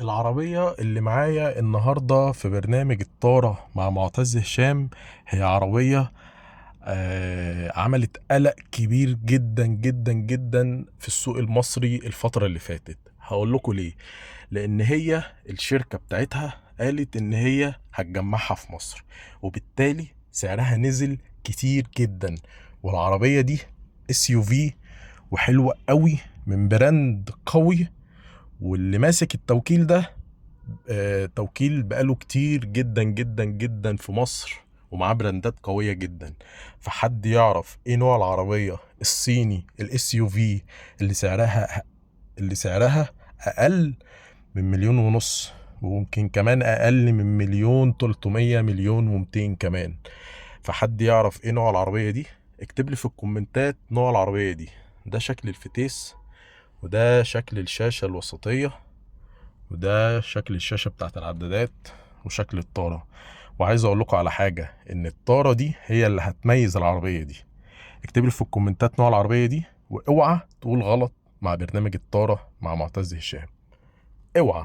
العربية اللي معايا النهاردة في برنامج الطارة مع معتز هشام هي عربية عملت قلق كبير جدا جدا جدا في السوق المصري الفترة اللي فاتت. هقول لكم ليه. لان هي الشركة بتاعتها قالت ان هي هتجمعها في مصر، وبالتالي سعرها نزل كتير جدا. والعربية دي SUV وحلوة قوي من براند قوي، واللي ماسك التوكيل ده توكيل بقاله كتير جدا جدا جدا في مصر، ومعاه براندات قوية جدا. فحد يعرف ايه نوع العربية الصيني SUV اللي سعرها اقل من 1.5 مليون، وممكن كمان اقل من 1.3 مليون، 1.2 مليون كمان. فحد يعرف ايه نوع العربية دي اكتب لي في الكومنتات نوع العربية دي. ده شكل الفتيس، وده شكل الشاشة الوسطية، وده شكل الشاشة بتاعت العدادات، وشكل الطارة. وعايز اقول لكم على حاجة، ان الطارة دي هي اللي هتميز العربية دي. اكتب لي في الكومنتات نوع العربية دي، واوعى تقول غلط مع برنامج الطارة مع معتز هشام. اوعى.